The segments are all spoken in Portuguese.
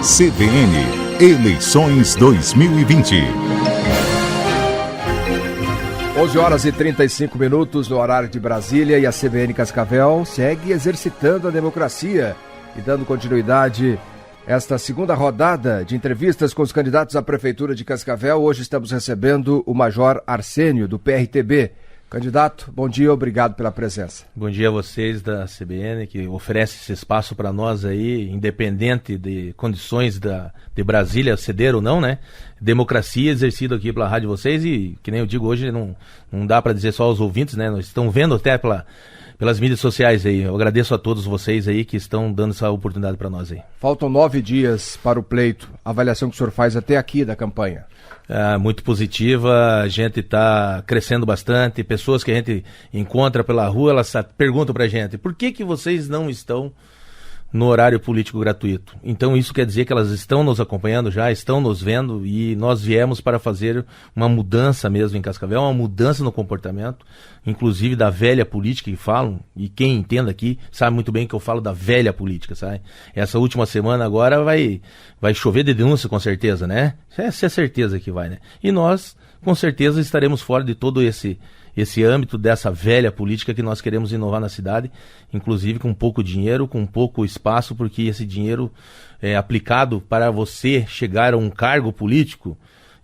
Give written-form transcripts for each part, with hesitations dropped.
CBN, eleições 2020. 11h35 no horário de Brasília, e a CBN Cascavel segue exercitando a democracia e dando continuidade a esta segunda rodada de entrevistas com os candidatos à Prefeitura de Cascavel. Hoje estamos recebendo o Major Arsênio, do PRTB. Candidato, bom dia, obrigado pela presença. Bom dia a vocês da CBN, que oferece esse espaço para nós aí, independente de condições de Brasília ceder ou não, né? Democracia exercida aqui pela rádio de vocês, e que nem eu digo hoje, não dá para dizer só aos ouvintes, né? Nós estamos vendo até pelas mídias sociais aí. Eu agradeço a todos vocês aí que estão dando essa oportunidade para nós aí. Faltam 9 dias para o pleito. A avaliação que o senhor faz até aqui da campanha? Muito positiva, a gente está crescendo bastante. Pessoas que a gente encontra pela rua, elas perguntam para a gente: por que vocês não estão no horário político gratuito? Então isso quer dizer que elas estão nos acompanhando já, estão nos vendo, e nós viemos para fazer uma mudança mesmo em Cascavel, uma mudança no comportamento, inclusive da velha política que falam, e quem entenda aqui sabe muito bem que eu falo da velha política, sabe? Essa última semana agora vai chover de denúncia com certeza, né? Essa é a certeza que vai, né? E nós, com certeza, estaremos fora de todo esse âmbito dessa velha política que nós queremos inovar na cidade, inclusive com pouco dinheiro, com pouco espaço, porque esse dinheiro é aplicado para você chegar a um cargo político.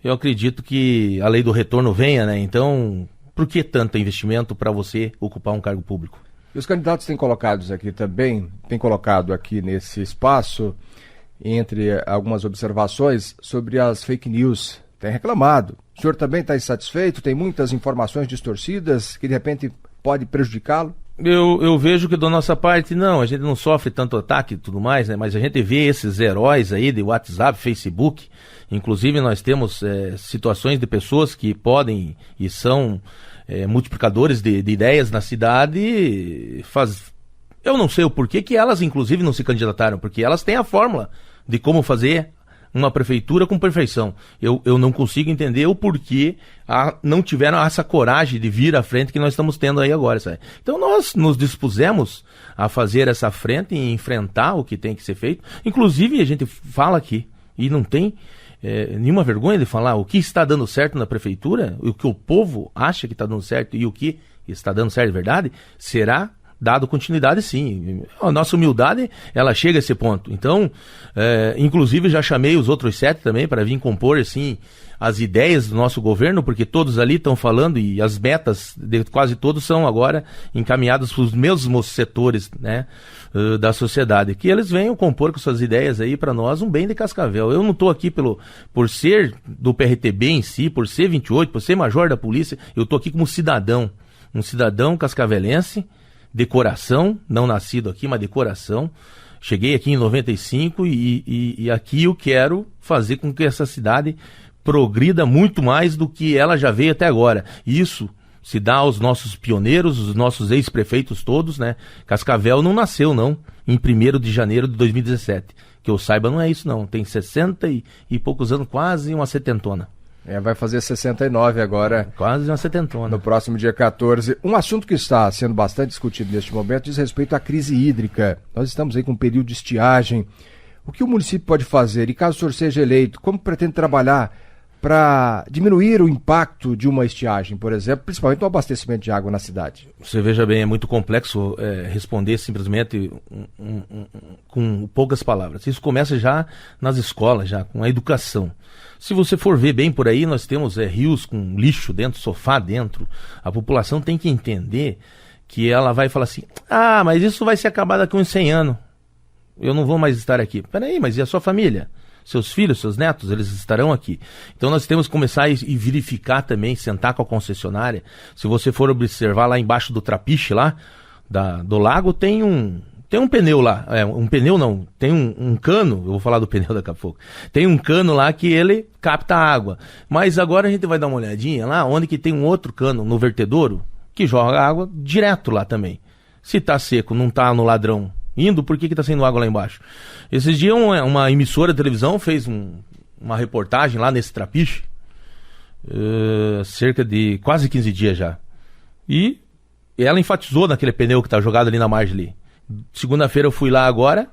Eu acredito que a lei do retorno venha, né? Então, por que tanto investimento para você ocupar um cargo público? E os candidatos têm colocado aqui nesse espaço, entre algumas observações, sobre as fake news. Tem reclamado. O senhor também está insatisfeito? Tem muitas informações distorcidas que de repente pode prejudicá-lo? Eu vejo que da nossa parte, não, a gente não sofre tanto ataque e tudo mais, né? Mas a gente vê esses heróis aí de WhatsApp, Facebook. Inclusive nós temos situações de pessoas que podem e são multiplicadores de ideias na cidade. Eu não sei o porquê que elas inclusive não se candidataram, porque elas têm a fórmula de como fazer uma prefeitura com perfeição. Eu não consigo entender o porquê não tiveram essa coragem de vir à frente que nós estamos tendo aí agora, sabe? Então nós nos dispusemos a fazer essa frente e enfrentar o que tem que ser feito. Inclusive a gente fala aqui, e não tem nenhuma vergonha de falar o que está dando certo na prefeitura, o que o povo acha que está dando certo e o que está dando certo de verdade, será dado continuidade, sim. A nossa humildade, ela chega a esse ponto. Então, inclusive já chamei os outros 7 também para vir compor, assim, as ideias do nosso governo, porque todos ali estão falando, e as metas de quase todos são agora encaminhadas para os mesmos setores, né, da sociedade. Que eles venham compor com suas ideias aí para nós um bem de Cascavel. Eu não estou aqui por ser do PRTB em si, por ser 28, por ser major da polícia, eu estou aqui como cidadão. Um cidadão cascavelense, de coração, não nascido aqui, mas de coração. Cheguei aqui em 95 e aqui eu quero fazer com que essa cidade progrida muito mais do que ela já veio até agora. Isso se dá aos nossos pioneiros, os nossos ex-prefeitos todos, né? Cascavel não nasceu, não, em 1º de janeiro de 2017. Que eu saiba, não é isso, não. Tem 60 e poucos anos, quase uma setentona. Vai fazer 69 agora. Quase uma setentona. No próximo dia 14. Um assunto que está sendo bastante discutido neste momento diz respeito à crise hídrica. Nós estamos aí com um período de estiagem. O que o município pode fazer? E caso o senhor seja eleito, como pretende trabalhar para diminuir o impacto de uma estiagem, por exemplo, principalmente no abastecimento de água na cidade? Você veja bem, é muito complexo responder simplesmente com poucas palavras. Isso começa já nas escolas, já com a educação. Se você for ver bem por aí, nós temos rios com lixo dentro, sofá dentro. A população tem que entender que ela vai falar assim: mas isso vai se acabar daqui a uns 100 anos. Eu não vou mais estar aqui. Peraí, mas e a sua família? Seus filhos, seus netos, eles estarão aqui. Então nós temos que começar e verificar também, sentar com a concessionária. Se você for observar lá embaixo do trapiche lá, do lago, tem um pneu lá, um pneu não, tem um cano, eu vou falar do pneu daqui a pouco, tem um cano lá que ele capta água, mas agora a gente vai dar uma olhadinha lá, onde que tem um outro cano no vertedouro, que joga água direto lá também. Se tá seco, não tá no ladrão indo, por que tá saindo água lá embaixo? Esses dias uma emissora de televisão fez uma reportagem lá nesse trapiche, cerca de quase 15 dias já, e ela enfatizou naquele pneu que tá jogado ali na margem ali. Segunda-feira eu fui lá agora,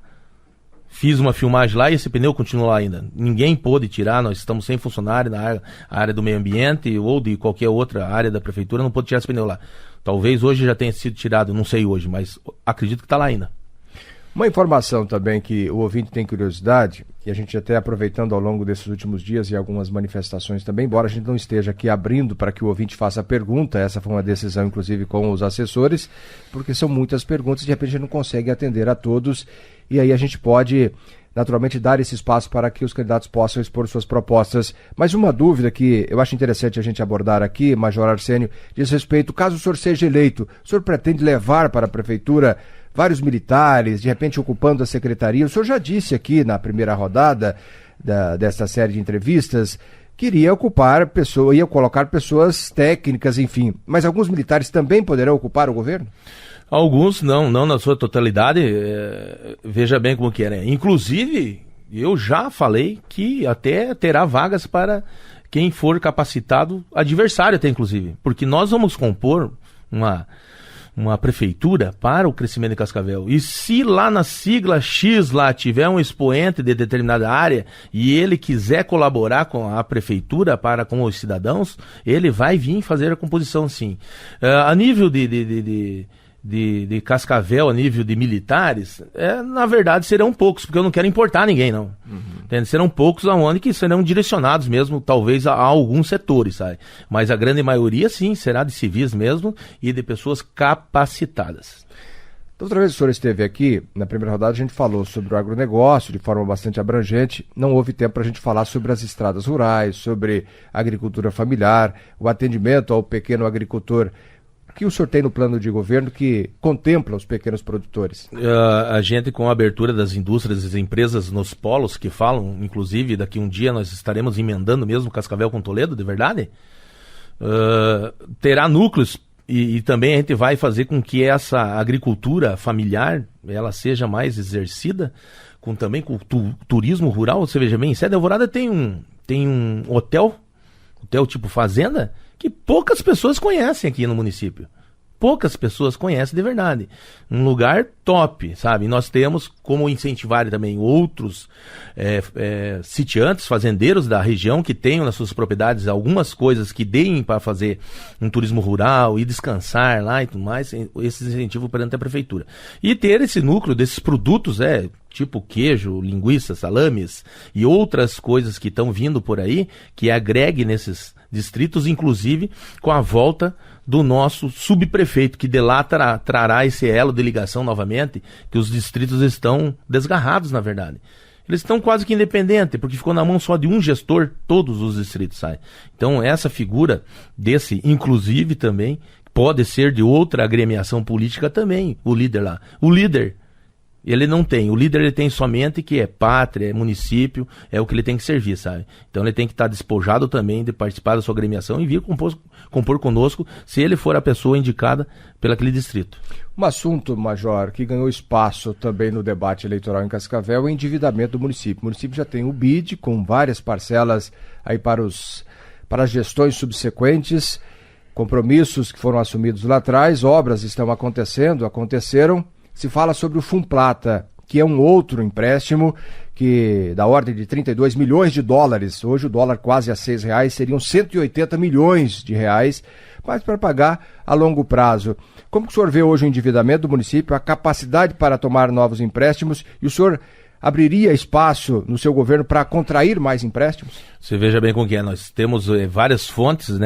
fiz uma filmagem lá e esse pneu continua lá ainda. Ninguém pôde tirar, nós estamos sem funcionário na área do meio ambiente ou de qualquer outra área da prefeitura, não pôde tirar esse pneu lá. Talvez hoje já tenha sido tirado, não sei hoje, mas acredito que está lá ainda. Uma informação também que o ouvinte tem curiosidade, e a gente até aproveitando ao longo desses últimos dias e algumas manifestações também, embora a gente não esteja aqui abrindo para que o ouvinte faça a pergunta, essa foi uma decisão inclusive com os assessores, porque são muitas perguntas e de repente a gente não consegue atender a todos, e aí a gente pode naturalmente dar esse espaço para que os candidatos possam expor suas propostas. Mas uma dúvida que eu acho interessante a gente abordar aqui, Major Arsênio, diz respeito, caso o senhor seja eleito, o senhor pretende levar para a prefeitura vários militares, de repente ocupando a secretaria? O senhor já disse aqui na primeira rodada desta série de entrevistas que iria colocar pessoas técnicas, enfim. Mas alguns militares também poderão ocupar o governo? Alguns não na sua totalidade, veja bem como que é, né? Inclusive, eu já falei que até terá vagas para quem for capacitado, adversário até inclusive, porque nós vamos compor uma prefeitura para o crescimento de Cascavel. E se lá na sigla X lá tiver um expoente de determinada área e ele quiser colaborar com a prefeitura com os cidadãos, ele vai vir fazer a composição sim. A nível de Cascavel, a nível de militares, na verdade serão poucos, porque eu não quero importar ninguém, não. Serão poucos aonde que serão direcionados mesmo, talvez a alguns setores, sabe? Mas a grande maioria, sim, será de civis mesmo e de pessoas capacitadas. Outra vez o senhor esteve aqui, na primeira rodada a gente falou sobre o agronegócio de forma bastante abrangente, não houve tempo para a gente falar sobre as estradas rurais, sobre a agricultura familiar, o atendimento ao pequeno agricultor. O que o senhor tem no plano de governo que contempla os pequenos produtores? A gente, com a abertura das indústrias e das empresas nos polos que falam, inclusive daqui um dia nós estaremos emendando mesmo Cascavel com Toledo, de verdade, terá núcleos e também a gente vai fazer com que essa agricultura familiar ela seja mais exercida, também com o turismo rural. Você veja bem, em Sede Alvorada tem um hotel tipo fazenda, que poucas pessoas conhecem aqui no município. Poucas pessoas conhecem de verdade. Um lugar top, sabe? E nós temos como incentivar também outros sitiantes, fazendeiros da região que tenham nas suas propriedades algumas coisas que deem para fazer um turismo rural e descansar lá e tudo mais, esse incentivo perante a prefeitura. E ter esse núcleo desses produtos, tipo queijo, linguiça, salames e outras coisas que estão vindo por aí, que agregue nesses distritos, inclusive com a volta do nosso subprefeito, que de lá trará esse elo de ligação novamente, que os distritos estão desgarrados, na verdade. Eles estão quase que independentes, porque ficou na mão só de um gestor, todos os distritos saem. Então essa figura desse, inclusive também, pode ser de outra agremiação política também, o líder lá. O líder, ele não tem. O líder ele tem somente que é pátria, é município, é o que ele tem que servir, sabe? Então ele tem que estar despojado também de participar da sua agremiação e vir compor conosco, se ele for a pessoa indicada pelo aquele distrito. Um assunto, Major, que ganhou espaço também no debate eleitoral em Cascavel é o endividamento do município. O município já tem o BID com várias parcelas aí para as gestões subsequentes, compromissos que foram assumidos lá atrás, obras estão aconteceram. Se fala sobre o Funplata, que é um outro empréstimo que da ordem de 32 milhões de dólares. Hoje o dólar quase a R$6, seriam 180 milhões de reais, mas para pagar a longo prazo. Como que o senhor vê hoje o endividamento do município, a capacidade para tomar novos empréstimos, e o senhor abriria espaço no seu governo para contrair mais empréstimos? Você veja bem com que é. Nós temos várias fontes,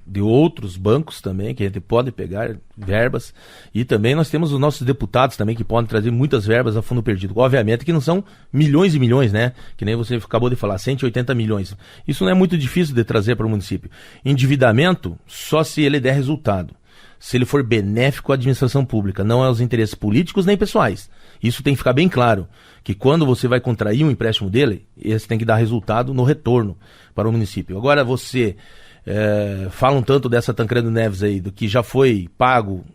de outros bancos também, que a gente pode pegar verbas, e também nós temos os nossos deputados também, que podem trazer muitas verbas a fundo perdido. Obviamente que não são milhões e milhões, que nem você acabou de falar, 180 milhões. Isso não é muito difícil de trazer para o município. Endividamento, só se ele der resultado. Se ele for benéfico à administração pública, não aos interesses políticos nem pessoais. Isso tem que ficar bem claro, que quando você vai contrair um empréstimo dele, esse tem que dar resultado no retorno para o município. Agora você falam tanto dessa Tancredo Neves aí, do que já foi pago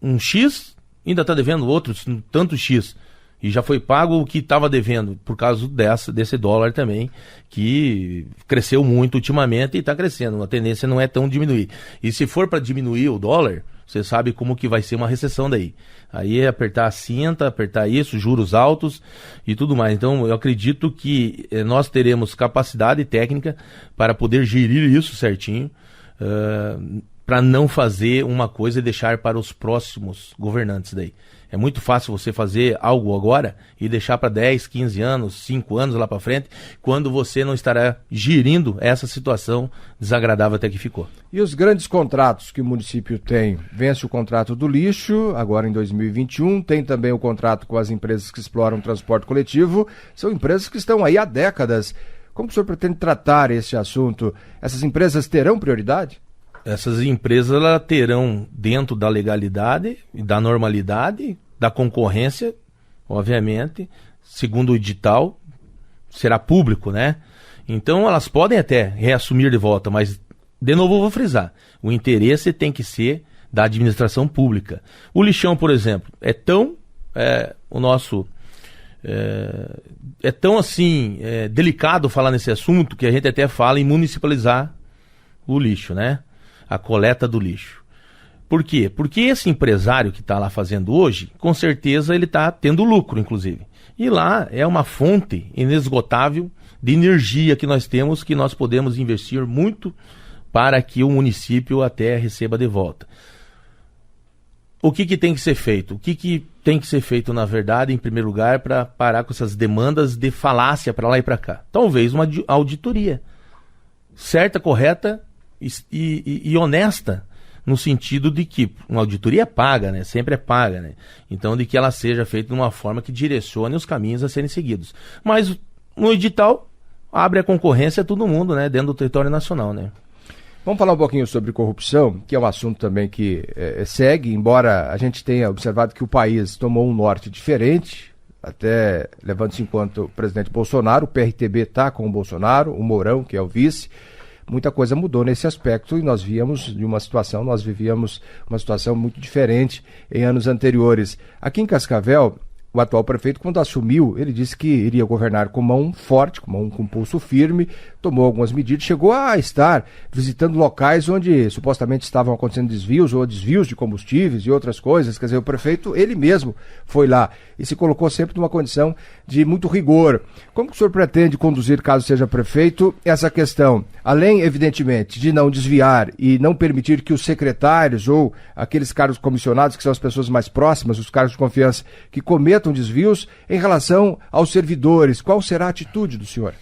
um X, ainda está devendo outros tanto X. E já foi pago o que estava devendo, por causa desse dólar também, que cresceu muito ultimamente e está crescendo. A tendência não é tão diminuir. E se for para diminuir o dólar, você sabe como que vai ser uma recessão daí. Aí é apertar a cinta, apertar isso, juros altos e tudo mais. Então eu acredito que nós teremos capacidade técnica para poder gerir isso certinho, para não fazer uma coisa e deixar para os próximos governantes daí. É muito fácil você fazer algo agora e deixar para 10, 15 anos, 5 anos lá para frente, quando você não estará gerindo essa situação desagradável até que ficou. E os grandes contratos que o município tem? Vence o contrato do lixo, agora em 2021, tem também o contrato com as empresas que exploram o transporte coletivo, são empresas que estão aí há décadas. Como o senhor pretende tratar esse assunto? Essas empresas terão prioridade? Essas empresas elas terão, dentro da legalidade e da normalidade, da concorrência, obviamente, segundo o edital, será público, né? Então elas podem até reassumir de volta, mas, de novo eu vou frisar, o interesse tem que ser da administração pública. O lixão, por exemplo, é tão delicado falar nesse assunto que a gente até fala em municipalizar o lixo, né? A coleta do lixo. Por quê? Porque esse empresário que está lá fazendo hoje, com certeza ele está tendo lucro, inclusive. E lá é uma fonte inesgotável de energia que nós temos, que nós podemos investir muito para que o município até receba de volta. O que tem que ser feito? O que tem que ser feito, na verdade, em primeiro lugar, para parar com essas demandas de falácia para lá e para cá? Talvez uma auditoria certa, correta e honesta, no sentido de que uma auditoria é paga, né? Sempre é paga, né? Então, de que ela seja feita de uma forma que direcione os caminhos a serem seguidos. Mas no edital abre a concorrência a todo mundo, né? Dentro do território nacional, né? Vamos falar um pouquinho sobre corrupção, que é um assunto também que segue, embora a gente tenha observado que o país tomou um norte diferente, até levando-se em conta o presidente Bolsonaro, o PRTB está com o Bolsonaro, o Mourão, que é o vice. Muita coisa mudou nesse aspecto e nós vivíamos uma situação muito diferente em anos anteriores. Aqui em Cascavel, o atual prefeito, quando assumiu, ele disse que iria governar com mão forte, com pulso firme, tomou algumas medidas, chegou a estar visitando locais onde supostamente estavam acontecendo desvios de combustíveis e outras coisas. Quer dizer, o prefeito, ele mesmo foi lá e se colocou sempre numa condição de muito rigor. Como que o senhor pretende conduzir, caso seja prefeito, essa questão? Além, evidentemente, de não desviar e não permitir que os secretários ou aqueles cargos comissionados, que são as pessoas mais próximas, os cargos de confiança, que cometam desvios em relação aos servidores. Qual será a atitude do senhor?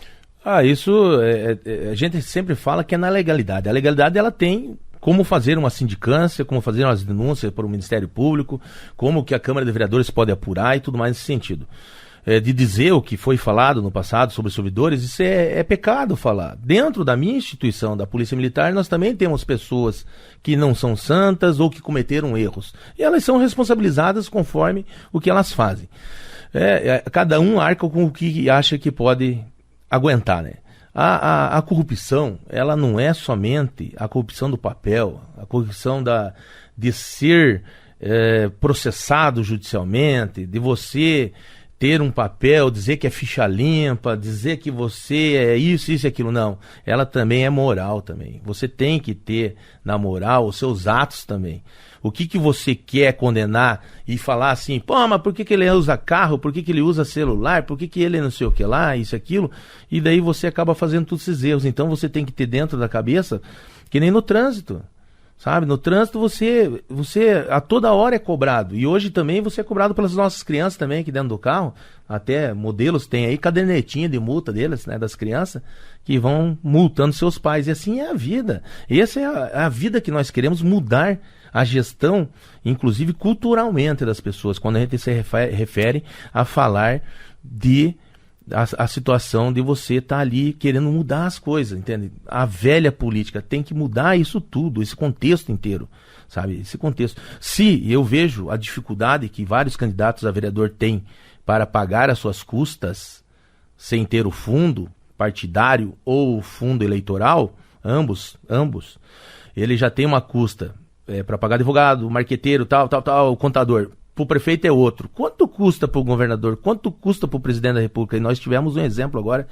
Isso a gente sempre fala que é na legalidade. A legalidade ela tem como fazer uma sindicância, como fazer umas denúncias para o Ministério Público, como que a Câmara de Vereadores pode apurar e tudo mais nesse sentido. De dizer o que foi falado no passado sobre os servidores, isso é pecado falar. Dentro da minha instituição, da Polícia Militar, nós também temos pessoas que não são santas ou que cometeram erros. E elas são responsabilizadas conforme o que elas fazem. Cada um arca com o que acha que pode aguentar, né? A corrupção, ela não é somente a corrupção do papel, a corrupção de ser processado judicialmente, de você ter um papel, dizer que é ficha limpa, dizer que você é isso e aquilo. Não, ela também é moral também. Você tem que ter na moral os seus atos também. O que você quer condenar e falar assim, pô, mas por que ele usa carro, por que ele usa celular, por que ele não sei o que lá, isso, aquilo, e daí você acaba fazendo todos esses erros. Então você tem que ter dentro da cabeça, que nem no trânsito, sabe? No trânsito você a toda hora é cobrado, e hoje também você é cobrado pelas nossas crianças também aqui dentro do carro, até modelos tem aí cadernetinha de multa deles, né, das crianças, que vão multando seus pais, e assim é a vida. Essa é a vida que nós queremos mudar, a gestão, inclusive culturalmente das pessoas, quando a gente se refere a falar a situação de você estar ali querendo mudar as coisas, entende? A velha política tem que mudar isso tudo, esse contexto inteiro, sabe? Esse contexto. Se eu vejo a dificuldade que vários candidatos a vereador têm para pagar as suas custas sem ter o fundo partidário ou o fundo eleitoral, ambos, ele já tem uma custa para pagar advogado, marqueteiro, tal, o contador. Para o prefeito é outro. Quanto custa para o governador? Quanto custa para o presidente da República? E nós tivemos um exemplo agora,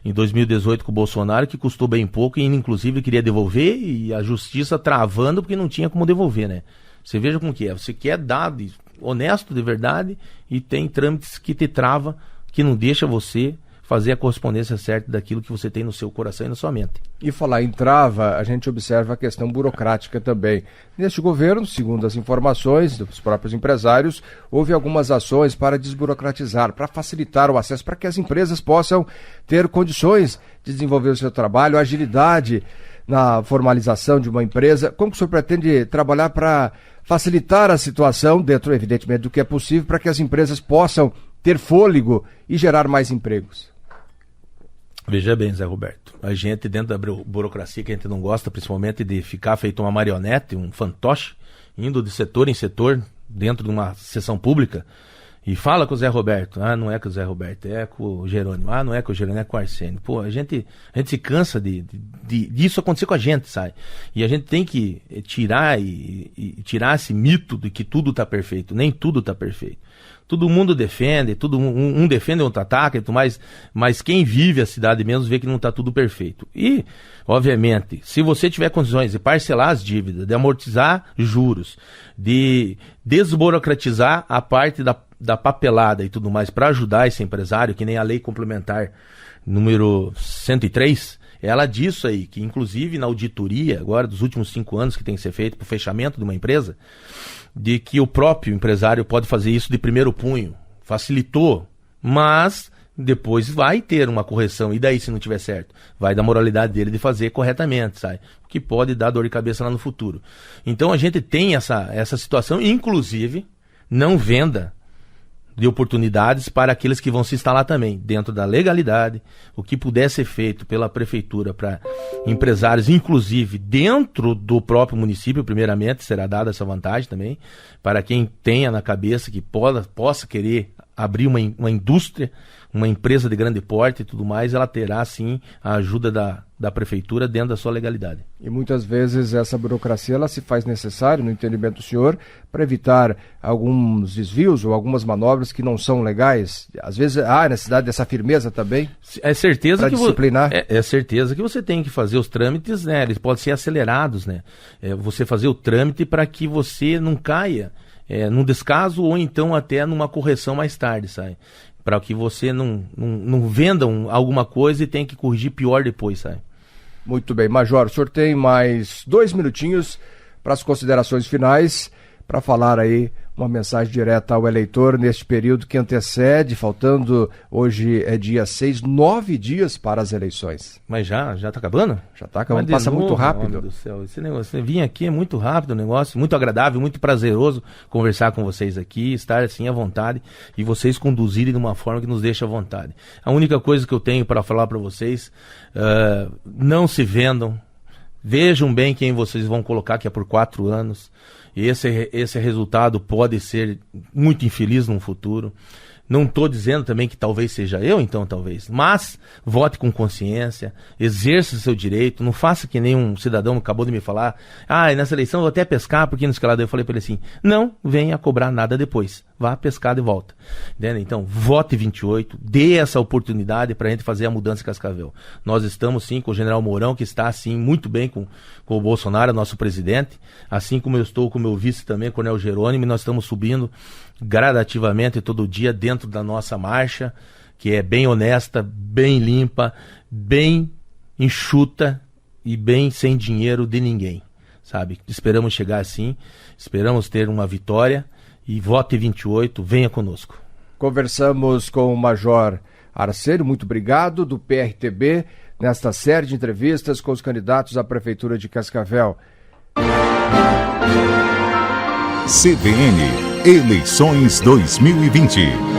em 2018, com o Bolsonaro, que custou bem pouco e, inclusive, queria devolver, e a justiça travando porque não tinha como devolver, né? Você veja como que é. Você quer dado honesto de verdade e tem trâmites que te trava, que não deixa você fazer a correspondência certa daquilo que você tem no seu coração e na sua mente. E falar em trava, a gente observa a questão burocrática também. Neste governo, segundo as informações dos próprios empresários, houve algumas ações para desburocratizar, para facilitar o acesso, para que as empresas possam ter condições de desenvolver o seu trabalho, agilidade na formalização de uma empresa. Como que o senhor pretende trabalhar para facilitar a situação, dentro, evidentemente, do que é possível, para que as empresas possam ter fôlego e gerar mais empregos? Veja bem, Zé Roberto, a gente dentro da burocracia que a gente não gosta, principalmente de ficar feito uma marionete, um fantoche, indo de setor em setor, dentro de uma sessão pública, e fala com o Zé Roberto, não é com o Zé Roberto, é com o Jerônimo, não é com o Jerônimo, é com o Arsênio. Pô, a gente se cansa disso acontecer com a gente, sabe? E a gente tem que tirar esse mito de que tudo está perfeito, nem tudo está perfeito. Todo mundo defende, um defende, outro ataca, mas quem vive a cidade mesmo vê que não está tudo perfeito. E, obviamente, se você tiver condições de parcelar as dívidas, de amortizar juros, de desburocratizar a parte da papelada e tudo mais para ajudar esse empresário, que nem a lei complementar número 103, ela diz aí, que inclusive na auditoria, agora dos últimos 5 anos que tem que ser feito para o fechamento de uma empresa, de que o próprio empresário pode fazer isso de primeiro punho. Facilitou, mas depois vai ter uma correção. E daí se não tiver certo? Vai da moralidade dele de fazer corretamente, sabe? O que pode dar dor de cabeça lá no futuro. Então a gente tem essa situação, inclusive, não venda de oportunidades para aqueles que vão se instalar também, dentro da legalidade, o que puder ser feito pela prefeitura para empresários, inclusive dentro do próprio município, primeiramente, será dada essa vantagem também, para quem tenha na cabeça que possa querer abrir uma indústria, uma empresa de grande porte e tudo mais, ela terá sim a ajuda da prefeitura dentro da sua legalidade. E muitas vezes essa burocracia ela se faz necessária, no entendimento do senhor, para evitar alguns desvios ou algumas manobras que não são legais. Às vezes há necessidade dessa firmeza também. É certeza que disciplinar. É certeza que você tem que fazer os trâmites, né? Eles podem ser acelerados, né? Você fazer o trâmite para que você não caia num descaso ou então até numa correção mais tarde, sabe? Para que você não venda alguma coisa e tenha que corrigir pior depois, sabe? Muito bem. Major, o senhor tem mais 2 minutinhos para as considerações finais, para falar aí uma mensagem direta ao eleitor neste período que antecede, faltando, hoje é dia 6, 9 dias para as eleições. Mas já está acabando? Já está acabando, passa muito rápido. Meu Deus do céu, esse negócio, você vir aqui é muito rápido o negócio, muito agradável, muito prazeroso conversar com vocês aqui, estar assim à vontade e vocês conduzirem de uma forma que nos deixa à vontade. A única coisa que eu tenho para falar para vocês, não se vendam, vejam bem quem vocês vão colocar, que é por 4 anos. Esse resultado pode ser muito infeliz no futuro. Não estou dizendo também que talvez seja eu, então talvez. Mas vote com consciência, exerça seu direito, não faça que nem um cidadão acabou de me falar. Nessa eleição eu vou até pescar, porque no escalado eu falei para ele assim, não venha cobrar nada depois. Vá pescar de volta. Entende? Então, vote 28, dê essa oportunidade para a gente fazer a mudança em Cascavel. Nós estamos sim com o general Mourão, que está sim muito bem com o Bolsonaro, nosso presidente, assim como eu estou com o meu vice também, Coronel Jerônimo, e nós estamos subindo gradativamente todo dia dentro da nossa marcha, que é bem honesta, bem limpa, bem enxuta e bem sem dinheiro de ninguém, sabe? Esperamos chegar assim, esperamos ter uma vitória e vote 28, venha conosco. Conversamos com o Major Arsênio, muito obrigado, do PRTB, nesta série de entrevistas com os candidatos à Prefeitura de Cascavel. CBN, eleições 2020.